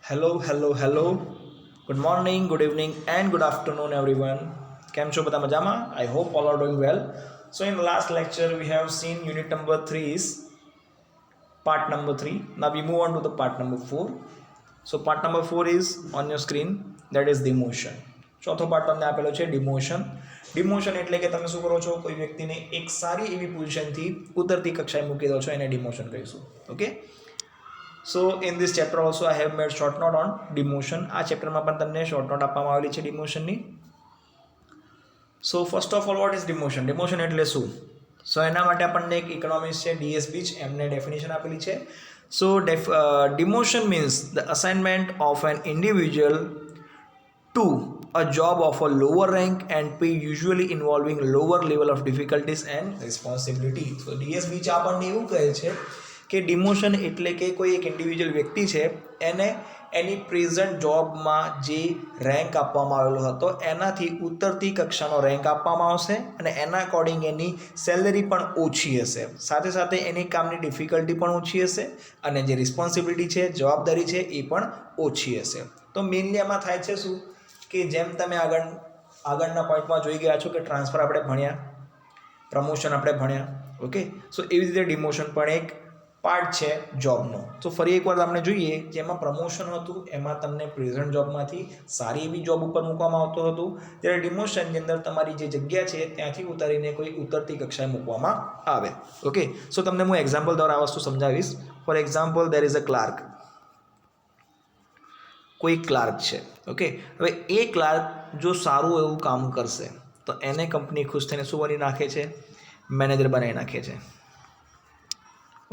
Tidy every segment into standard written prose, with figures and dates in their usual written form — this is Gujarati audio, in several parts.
Hello. Good morning, good evening and good afternoon everyone. કેમ છો બધા મજામાં? I hope all are doing well. So in the last lecture we have seen unit number 3 is part number 3. Now we move on to the part number 4. So part number 4 is on your screen, that is demotion. ચોથો પાર્ટ તમને આપેલો છે ડિમોશન એટલે કે તમે શું કરો છો, કોઈ વ્યક્તિને એક સારી એવી પોઝિશનથી ઉતરતી કક્ષાએ મૂકી દો છો, એને ડિમોશન કહીશું. Okay, so in this chapter also I have made short note on demotion. આ ચેપ્ટરમાં પણ તમને શોર્ટ નોટ આપવામાં આવેલી છે ડિમોશનની. So first of all what is demotion એટલે શું? સો એના માટે આપણને એક ઇકોનોમિક્સ છે DS બીચ, એમને ડેફિનેશન આપેલી છે. સો demotion means the assignment of an individual to a job of a lower rank and pay, usually involving lower level of difficulties and responsibility. So DS beach આપણને એવું કહે છે કે ડિમોશન એટલે કે કોઈ એક ઇન્ડિવિજ્યુઅલ વ્યક્તિ છે, એને એની પ્રેઝન્ટ જોબમાં જે રેન્ક આપવામાં આવેલો હતો એનાથી ઉતરતી કક્ષાનો રેન્ક આપવામાં આવશે અને એના અકોર્ડિંગ એની સેલરી પણ ઓછી હશે, સાથે સાથે એની કામની ડિફિકલ્ટી પણ ઓછી હશે અને જે રિસ્પોન્સિબિલિટી છે, જવાબદારી છે, એ પણ ઓછી હશે. તો મેઇનલી આમાં થાય છે શું કે જેમ તમે આગળના પોઈન્ટમાં જોઈ ગયા છો કે ટ્રાન્સફર આપણે ભણ્યા, પ્રમોશન આપણે ભણ્યા. ઓકે, સો એવી રીતે ડિમોશન પણ એક પાર્ટ છે જોબનો. તો ફરી એકવાર આપણે જોઈએ, જેમાં પ્રમોશન હતું એમાં તમને પ્રેઝન્ટ જોબમાંથી સારી એવી જોબ ઉપર મૂકવામાં આવતું હતું, જ્યારે ડિમોશનની અંદર તમારી જે જગ્યા છે ત્યાંથી ઉતારીને કોઈ ઉતરતી કક્ષાએ મૂકવામાં આવે. ઓકે, સો તમને હું એક્ઝામ્પલ દ્વારા આ વસ્તુ સમજાવીશ. For example, there is a clerk. કોઈ ક્લાર્ક છે. ઓકે, હવે એ ક્લાર્ક જો સારું એવું કામ કરશે તો એને કંપની ખુશ થઈને શું બની નાખે છે? મેનેજર બનાવી નાખે છે.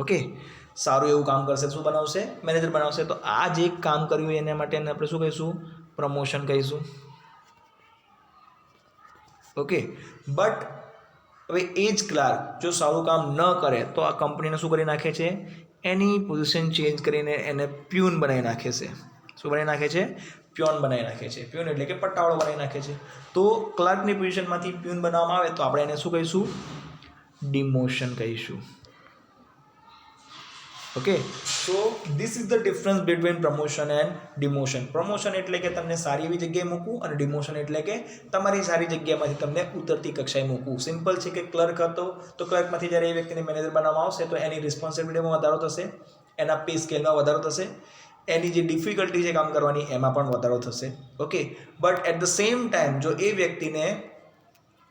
ઓકે, સારું એવું કામ કરશે, શું બનાવશે? મેનેજર બનાવશે. તો આ જે કામ કર્યું એના માટે એને આપણે શું કહીશું? પ્રમોશન કહીશું. ઓકે, બટ હવે એ જ ક્લાર્ક જો સારું કામ ન કરે તો આ કંપનીને શું કરી નાખે છે? એની પોઝિશન ચેન્જ કરીને એને પ્યુન બનાવી નાખે છે. શું બનાવી નાખે છે? પ્યોન બનાવી નાખે છે. પ્યુન એટલે કે પટ્ટાવાળો બનાવી નાખે છે. તો ક્લાર્કની પોઝિશનમાંથી પ્યુન બનાવવામાં આવે તો આપણે એને શું કહીશું? ડિમોશન કહીશું. Okay, so this is the difference between promotion and demotion. Promotion એટલે કે તમને સારી એવી જગ્યાએ મૂકવું અને ડિમોશન એટલે કે તમારી સારી જગ્યામાંથી તમને ઉતરતી કક્ષાએ મૂકવું. સિમ્પલ છે કે ક્લર્ક હતો તો ક્લર્કમાંથી જ્યારે એ વ્યક્તિને મેનેજર બનાવવામાં આવશે તો એની રિસ્પોન્સિબિલિટીમાં વધારો થશે, એના પે સ્કેલમાં વધારો થશે, એની જે ડિફિકલ્ટી છે કામ કરવાની એમાં પણ વધારો થશે. Okay, but at the same time જો એ વ્યક્તિને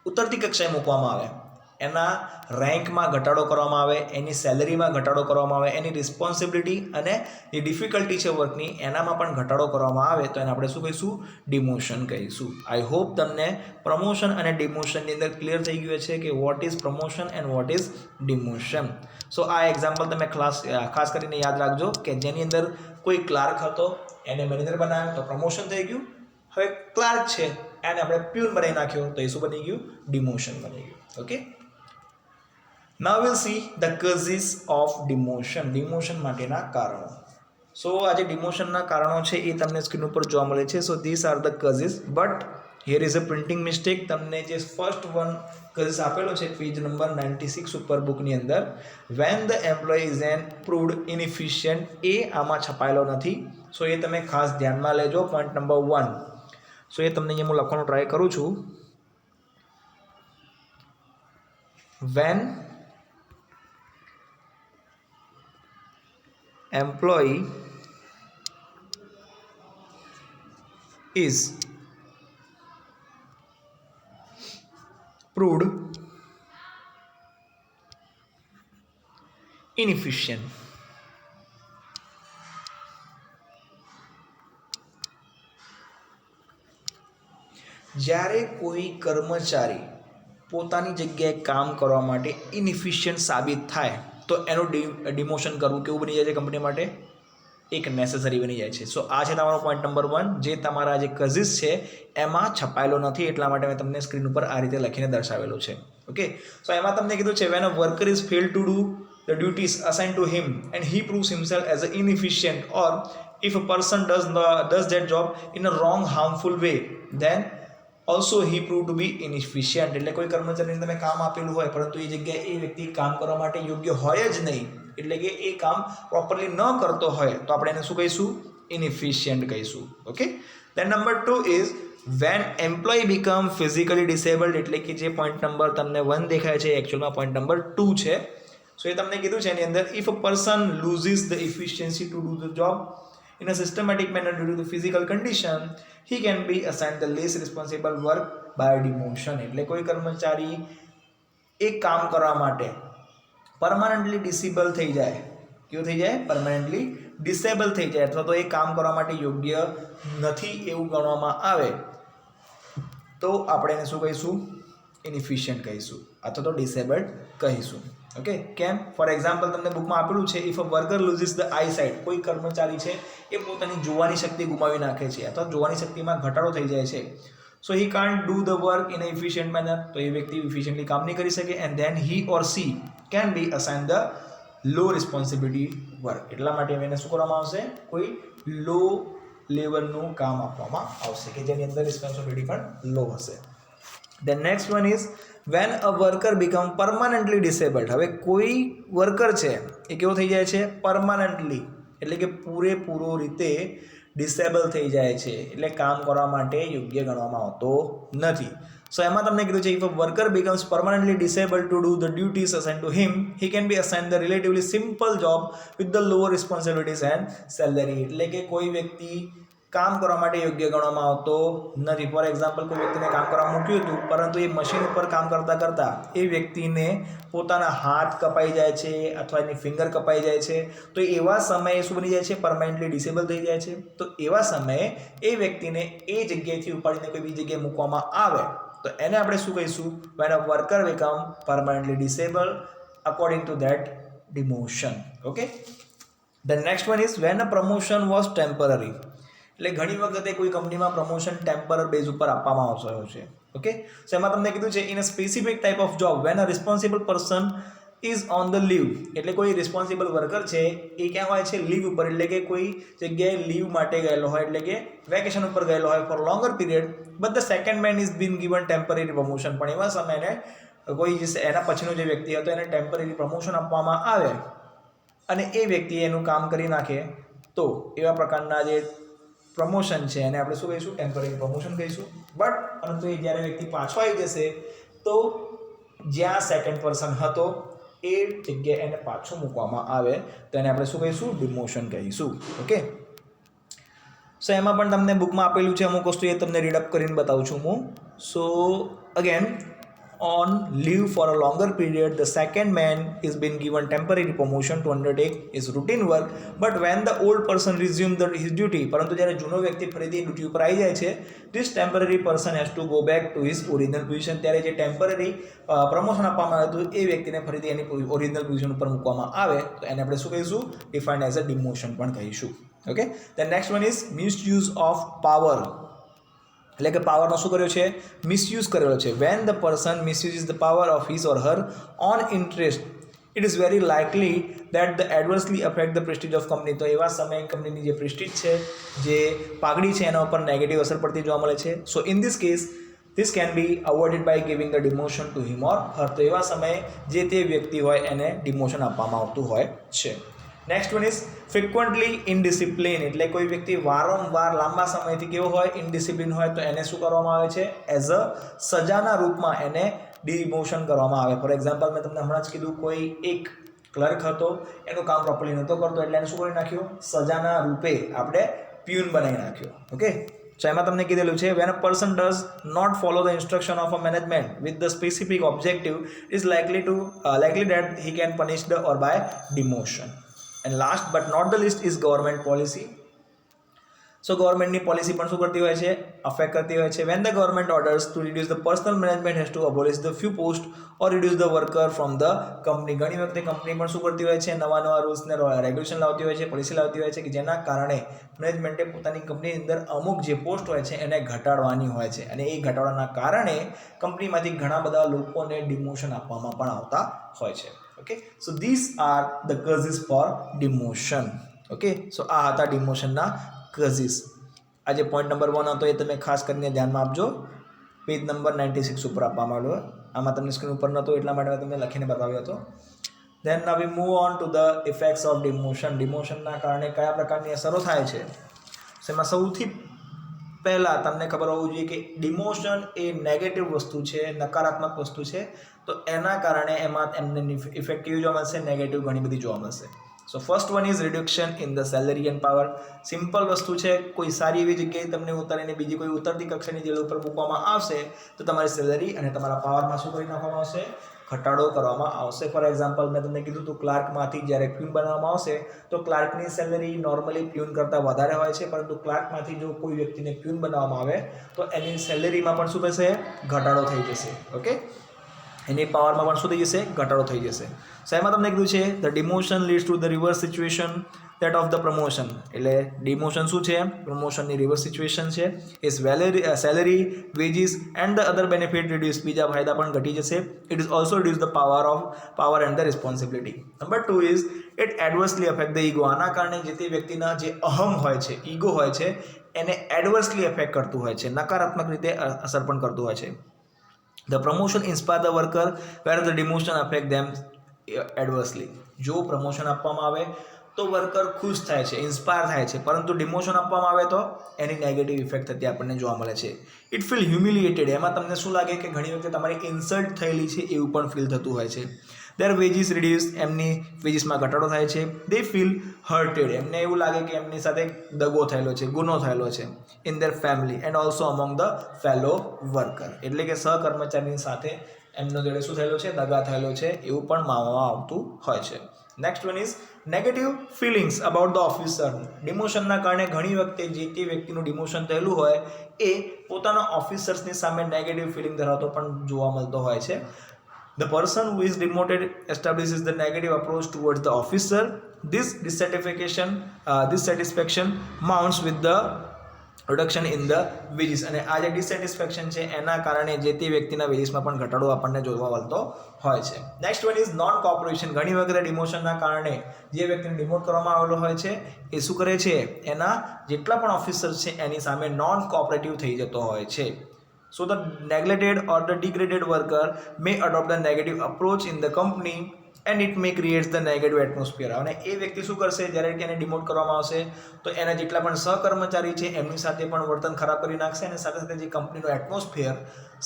ઉતરતી કક્ષાએ મૂકવામાં આવે, એના રેન્કમાં ઘટાડો કરવામાં આવે, એની સેલરીમાં ઘટાડો કરવામાં આવે, એની રિસ્પોન્સિબિલિટી અને જે ડિફિકલ્ટી છે વર્કની એનામાં પણ ઘટાડો કરવામાં આવે તો એને આપણે શું કહીશું? ડિમોશન કહીશું. આઈ હોપ તમને પ્રમોશન અને ડિમોશનની અંદર ક્લિયર થઈ ગયું છે કે what is promotion and what is demotion. So આ એક્ઝામ્પલ તમે ખાસ કરીને યાદ રાખજો કે જેની અંદર કોઈ ક્લાર્ક હતો, એને મેનેજર બનાવ્યો તો પ્રમોશન થઈ ગયું. હવે ક્લાર્ક છે એને આપણે પ્યુન બનાવી નાખ્યો તો એ શું બની ગયું? ડિમોશન બની ગયું. Okay, now we'll see the causes of demotion. Demotion માટેના કારણો. સો આ જે ડિમોશનના કારણો છે એ તમને સ્ક્રીન ઉપર જોવા મળે છે. સો these are the causes, but here is a printing mistake. તમને જે ફર્સ્ટ વન causes આપેલો છે પેજ નંબર 96 ઉપર બુકની અંદર, when the employee is an proved inefficient, એ આમાં છપાયેલો નથી. સો એ તમે ખાસ ધ્યાનમાં લેજો. Point number 1. સો એ તમને અહીંયા હું લખવાનો ટ્રાય કરું છું. when employee is proved inefficient, જ્યારે કોઈ કર્મચારી પોતાની જગ્યાએ કામ કરવા માટે ઇનએફિશિયન્ટ સાબિત થાય તો એનું ડિમોશન કરવું કેવું બની જાય છે? કંપની માટે એક નેસેસરી બની જાય છે. સો આ છે તમારો પોઈન્ટ નંબર 1, જે તમારા જે કઝિસ છે એમાં છપાયેલો નથી, એટલા માટે મેં તમને સ્ક્રીન ઉપર આ રીતે લખીને દર્શાવેલો છે. ઓકે, સો એમાં તમને કીધું છે when a worker is failed to do the duties assigned to him and he proves himself as inefficient, or if a person does that job in a wrong, harmful way, then also he prove to be inefficient. એટલે કોઈ કર્મચારીને તમે કામ આપેલું હોય પરંતુ એ જગ્યાએ એ વ્યક્તિ કામ કરવા માટે યોગ્ય હોય જ નહીં, એટલે કે એ કામ પ્રોપરલી ન કરતો હોય તો આપણે એને શું કહીશું? ઇનએફિશિયન્ટ કહીશું. Okay. Then number 2 is when employ become physically disabled, એટલે કે જે પોઈન્ટ નંબર તમને 1 દેખાય છે એકચ્યુઅલમાં પોઈન્ટ નંબર 2 છે. સો એ તમને કીધું છે એની અંદર, if a person loses the efficiency to do the job in a systematic manner due to the physical condition, he can be assigned the less responsible work by demotion. એટલે કોઈ કર્મચારી એક કામ કરવા માટે પરમાનન્ટલી ડિસેબલ થઈ જાય, કેવું થઈ જાય? પરમાનન્ટલી ડિસેબલ થઈ જાય, અથવા તો એ કામ કરવા માટે યોગ્ય નથી એવું ગણવામાં આવે તો આપણે એને શું કહીશું? ઇનએફિશિયન્ટ કહીશું અથવા તો ડિસેબલ્ડ કહીશું. ઓકે. કેમ? ફોર એક્ઝામ્પલ તમને બુકમાં આપેલું છે, if a worker loses the eye sight, કોઈ કર્મચારી છે એ પોતાની જોવાની શક્તિ ગુમાવી નાખે છે અથવા જોવાની શક્તિમાં ઘટાડો થઈ જાય છે. So he can't do the work in a efficient manner, તો એ વ્યક્તિ ઇફિશિયન્ટલી કામ નહીં કરી શકે. And then he or she can be assign the low responsibility work. એટલા માટે એને શું કરવામાં આવશે? કોઈ લો લેવલનું કામ આપવામાં આવશે કે જેની અંદર રિસ્પોન્સિબિલિટી પણ લો હશે. The next one is when a worker become permanently disabled. હવે કોઈ વર્કર છે એ કેવો થઈ જાય છે? પરમાનન્ટલી, એટલે કે પૂરેપૂરો રીતે ડિસેબલ થઈ જાય છે, એટલે કામ કરવા માટે યોગ્ય ગણવામાં આવતો નથી. સો એમાં તમને કીધું છે, if a worker becomes permanently disabled to do the duties assigned to him, he can be assigned the relatively simple job with the lower responsibilities and salary. એટલે કે કોઈ વ્યક્તિ કામ કરવા માટે યોગ્ય ગણવામાં આવતો નથી. ફોર એક્ઝામ્પલ, કોઈ વ્યક્તિને કામ કરવા મૂક્યું હતું પરંતુ એ મશીન ઉપર કામ કરતાં કરતાં એ વ્યક્તિને પોતાના હાથ કપાઈ જાય છે અથવા એની ફિંગર કપાઈ જાય છે, તો એવા સમયે શું બની જાય છે? પરમાનન્ટલી ડિસેબલ થઈ જાય છે. તો એવા સમયે એ વ્યક્તિને એ જગ્યાએથી ઉપાડીને કોઈ બીજી જગ્યાએ મૂકવામાં આવે તો એને આપણે શું કહીશું? When a worker become permanently disable according to that demotion. Okay. The next one is when a promotion was temporary. એટલે ઘણી વખતે કોઈ કંપનીમાં પ્રમોશન ટેમ્પરર બેઝ ઉપર આપવામાં આવતો હોય છે. ઓકે. સો એમાં તમને કીધું છે, in a specific type of job when a responsible person is on the leave, એટલે કોઈ રિસ્પોન્સિબલ વર્કર છે એ ક્યાં હોય છે? લીવ ઉપર, એટલે કે કોઈ જગ્યાએ લીવ માટે ગયેલો હોય, એટલે કે વેકેશન ઉપર ગયેલો હોય for longer period, but the second man is been given temporary promotion. પણ એવા સમયે કોઈ એના પછીનો જે વ્યક્તિ હતો એને ટેમ્પરરી પ્રમોશન આપવામાં આવે અને એ વ્યક્તિ એનું કામ કરી નાખે તો એવા પ્રકારના જે પ્રમોશન છે એને આપણે શું કહીશું? ટેમ્પરરી પ્રમોશન કહીશું. બટ પરંતુ એ જ્યારે વ્યક્તિ પાછો આવી જશે તો જ્યાં સેકન્ડ પર્સન હતો એ જગ્યાએ એને પાછું મૂકવામાં આવે તો એને આપણે શું કહીશું? ડિમોશન કહીશું. ઓકે. સો એમાં પણ તમને બુકમાં આપેલું છે અમુક વસ્તુ, એ તમને રીડઅપ કરીને બતાવું છું હું. સો again, on leave for a longer period, the second man is been given temporary promotion to undertake his routine work, but when the old person resumes his duty, પરંતુ જ્યારે જૂનો વ્યક્તિ ફરીથી ડ્યુટી ઉપર આવી જાય છે, this temporary person has to go back to his original position. ત્યારે જે ટેમ્પરરી પ્રમોશન આપવામાં આવ્યું હતું એ વ્યક્તિને ફરીથી એની ઓરિજિનલ પોઝિશન ઉપર મૂકવામાં આવે તો એને આપણે શું કહીશું? ડિફાઇન્ડ એઝ અ ડિમોશન પણ કહીશું. Okay. The next one is misuse of power. એટલે કે પાવરનો શું કર્યો છે? મિસયુઝ કરેલો છે. When the person misuses the power of his or her own interest, it is very likely that the adversely affect the prestige of company. તો એવા સમયે કંપનીની જે પ્રેસ્ટીજ છે, જે પાઘડી છે, એના ઉપર નેગેટિવ અસર પડતી જોવા મળે છે. So in this case this can be avoided by giving the demotion to him or her. તો એવા સમયે જે તે વ્યક્તિ હોય એને ડિમોશન આપવામાં આવતું હોય છે. Next one is frequently indiscipline. એટલે કોઈ વ્યક્તિ વારંવાર લાંબા સમયથી કેવો હોય? ઇનડિસિપ્લિન હોય તો એને શું કરવામાં આવે છે? એઝ અ સજાના રૂપમાં એને ડિમોશન કરવામાં આવે. ફોર એક્ઝામ્પલ, મેં તમને હમણાં જ કીધું, કોઈ એક ક્લર્ક હતો, એનું કામ પ્રોપરલી નહોતો કરતો એટલે એને શું કરી નાખ્યું? સજાના રૂપે આપણે પ્યુન બનાવી નાખ્યો. ઓકે. સો એમાં તમને કીધેલું છે, when a person does not follow the instruction of a management with the specific objective is likely that he can punished or by demotion. And last but not the least is government policy. So ગવર્મેન્ટની પોલિસી પણ શું કરતી હોય છે? અફેક્ટ કરતી હોય છે. When the government orders to reduce the personal management has to abolish the few post or reduce the worker from the company. ઘણી વખતે કંપની પણ શું કરતી હોય છે? નવા નવા રૂલ્સને રેગ્યુલેશન લાવતી હોય છે, પોલિસી લાવતી હોય છે કે જેના કારણે મેનેજમેન્ટે પોતાની કંપનીની અંદર અમુક જે પોસ્ટ હોય છે એને ઘટાડવાની હોય છે અને એ ઘટાડવાના કારણે કંપનીમાંથી ઘણા બધા લોકોને ડિમોશન આપવામાં પણ આવતા હોય છે. Okay. So this are the causes for demotion. Okay. So આ હતા ડિમોશનના કઝિસ. આ જે પોઈન્ટ નંબર 1 હતો એ તમે ખાસ કરીને ધ્યાનમાં આપજો. પેજ નંબર 96 ઉપર આપવામાં આવ્યો. આમાં તમને સ્ક્રીન ઉપર નહોતો એટલા માટે મેં તમને લખીને બતાવ્યો હતો. Then now we move on to the effects of demotion. ડિમોશનના કારણે કયા પ્રકારની અસરો થાય છે? એમાં સૌથી પહેલાં તમને ખબર હોવું જોઈએ કે ડિમોશન એ નેગેટિવ વસ્તુ છે, નકારાત્મક વસ્તુ છે. તો એના કારણે એમાં એમને ઇફેક્ટ કેવી જોવા મળશે? નેગેટિવ ઘણી બધી જોવા મળશે. So first one is reduction in the salary end power. Simple વસ્તુ છે, કોઈ સારી એવી જગ્યાએ તમને ઉતારીને બીજી કોઈ ઉતરતી કક્ષાની જેલ ઉપર મૂકવામાં આવશે તો તમારી સેલરી અને તમારા પાવરમાં શું કરી નાખવામાં આવશે? ઘટાડો કરવામાં આવશે. ફોર એક્ઝામ્પલ મેં તમને કીધું હતું ક્લાર્કમાંથી જ્યારે પ્યુન બનાવવામાં આવશે તો ક્લાર્કની સેલરી નોર્મલી પ્યુન કરતાં વધારે હોય છે, પરંતુ ક્લાર્કમાંથી જો કોઈ વ્યક્તિને પ્યુન બનાવવામાં આવે તો એની સેલરીમાં પણ શું થશે? ઘટાડો થઈ જશે. ઓકે, એની પાવરમાં પણ શું થઈ જશે? ઘટાડો થઈ જશે. સો એમાં તમને કીધું છે the demotion leads to the reverse situation that of the promotion. એટલે ડિમોશન શું છે? પ્રમોશનની રિવર્સ સિચ્યુએશન છે. Is salary, wages and the other benefit reduce. બીજા ફાયદા પણ ઘટી જશે. It is also reduce the power and the responsibility. Number 2 is it adversely affect the ego. આના કારણે જે તે વ્યક્તિના જે અહમ હોય છે, ઈગો હોય છે, એને એડવર્સલી અફેક્ટ કરતું હોય છે, નકારાત્મક રીતે અસર પણ કરતું હોય છે. The promotion inspire the worker where the demotion affect them adversely. જો પ્રમોશન આપવામાં આવે તો વર્કર ખુશ થાય છે, ઇન્સ્પાયર થાય છે, પરંતુ ડિમોશન આપવામાં આવે તો એની નેગેટિવ ઇફેક્ટ થતી આપણને જોવા મળે છે. It feel humiliated. એમાં તમને શું લાગે કે ઘણી વખતે તમારી ઇન્સલ્ટ થયેલી છે એવું પણ ફીલ થતું હોય છે. દેર વેજીસ રિડ્યુસ. એમની વેજીસમાં ઘટાડો થાય છે. દે ફીલ હર્ટેડ. એમને એવું લાગે કે એમની સાથે દગો થયેલો છે, ગુનો થયેલો છે. In their family and also among the fellow worker. એટલે કે સહકર્મચારીની સાથે એમનો જોડે શું થયેલો છે? દગા થયેલો છે એવું પણ માનવામાં આવતું હોય છે. Next one is negative feelings about the officer. ડિમોશનના કારણે ઘણી વખતે જે તે વ્યક્તિનું ડિમોશન થયેલું હોય એ પોતાના ઓફિસર્સની સામે નેગેટિવ ફિલિંગ ધરાવતો પણ જોવા મળતો હોય છે. The person who is demoted establishes the negative approach towards the officer. This dissatisfaction mounts with the reduction in the veggies. અને આ જે ડિસેટિસ્ફેક્શન છે એના કારણે જે તે વ્યક્તિના વેજીસમાં પણ ઘટાડો આપણને જોવા મળતો હોય છે. Next one is known cooperation. ઘણી વખતે ડિમોશનના કારણે જે વ્યક્તિને ડિમોટ કરવામાં આવેલો હોય છે એ શું કરે છે? એના જેટલા પણ ઓફિસર છે એની સામે નોન કોઓપરેટિવ થઈ જતો હોય છે. So the neglected or the degraded worker may adopt the negative approach in the company and it may creates the negative atmosphere. અને એ વ્યક્તિ શું કરશે? જ્યારે કે એને ડિમોટ કરવામાં આવશે તો એના જેટલા પણ સહકર્મચારી છે એમની સાથે પણ વર્તન ખરાબ કરી નાખશે, અને સાથે સાથે જે કંપનીનું એટમોસ્ફિયર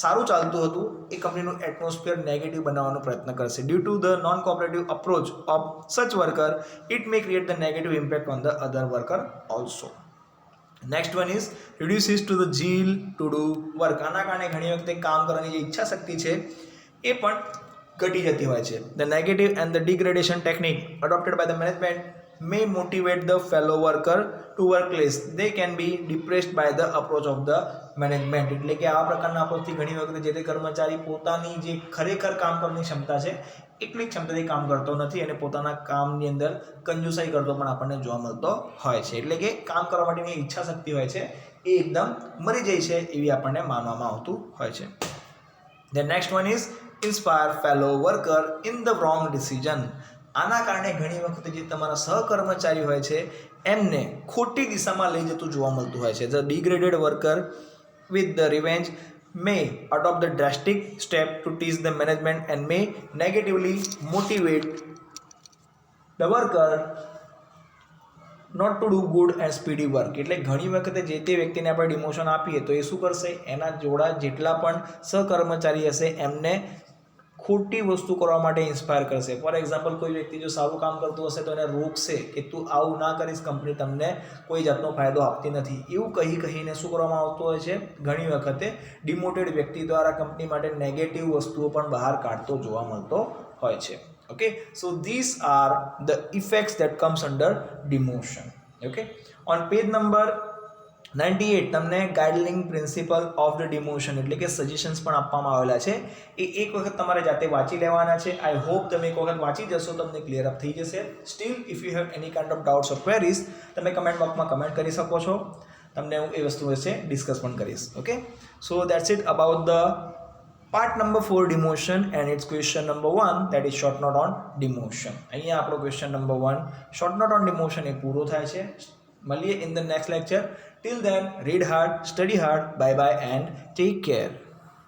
સારું ચાલતું હતું એ કંપનીનું એટમોસ્ફિયર નેગેટિવ બનાવવાનો પ્રયત્ન કરશે. Due to the non cooperative approach of such worker it may create the negative impact on the other worker also. Next one is reduces to the zeal to do work. આના કારણે ઘણી વખતે કામ કરવાની જે ઈચ્છા શક્તિ છે એ પણ ઘટી જતી હોય છે. The negative and the degradation technique adopted by the management may motivate the fellow worker to work less. They can be depressed by the approach of the management. એટલે કે આ પ્રકારના અપ્રોચથી ઘણી વખતે જે તે કર્મચારી પોતાની જે ખરેખર કામ કરવાની ક્ષમતા છે એટલી ક્ષમતાથી કામ કરતો નથી અને પોતાના કામની અંદર કંજુસાઈ કરતો પણ આપણને જોવા મળતો હોય છે. એટલે કે કામ કરવા માટેની ઈચ્છા શક્તિ હોય છે એ એકદમ મરી જાય છે એવી આપણને માનવામાં આવતું હોય છે. The next one is inspire fellow worker in the wrong decision. આના કારણે ઘણી વખતે જે તમારા સહકર્મચારી હોય છે એમને ખોટી દિશામાં લઈ જતું જોવા મળતું હોય છે. The degraded worker with the revenge may adopt the drastic step to teach the management and may negatively motivate the worker not to do good and speedy work. એટલે ઘણી વખતે જે તે વ્યક્તિને આપણે ડિમોશન આપીએ તો એ શું કરશે? એના જોડા જેટલા પણ સહકર્મચારી હશે એમને ખોટી વસ્તુ કરવા માટે ઇન્સ્પાયર કરશે. ફોર એક્ઝામ્પલ કોઈ વ્યક્તિ જો સારું કામ કરતું હશે તો એને રોકશે કે તું આવું ના કરીશ, કંપની તમને કોઈ જાતનો ફાયદો આપતી નથી, એવું કહીને શું કરવામાં આવતું હોય છે? ઘણી વખતે ડિમોટેડ વ્યક્તિ દ્વારા કંપની માટે નેગેટિવ વસ્તુઓ પણ બહાર કાઢતો જોવા મળતો હોય છે. Okay, so this are the effects that comes under demotion. Okay, on page number 98 તમને guideline principal of the demotion એટલે કે સજેશન્સ પણ આપવામાં આવેલા છે. એ એક વખત તમારે જાતે વાંચી લેવાના છે. આઈ હોપ તમે એક વખત વાંચી જશો તમને ક્લિયર અપ થઈ જશે. Steel if you have any kind of doubts or queries તમે કમેન્ટ બોક્સમાં કમેન્ટ કરી શકો છો. તમને હું એ વસ્તુ વિશે ડિસ્કસ પણ કરીશ. Okay, so that's it about the part number 4 demotion and its question number 1 that is short note on demotion. અહીંયા આપણો question number 1 short note on demotion એ પૂરો થાય છે. મળીએ in the next lecture. Till then, read hard, study hard. Bye bye and take care.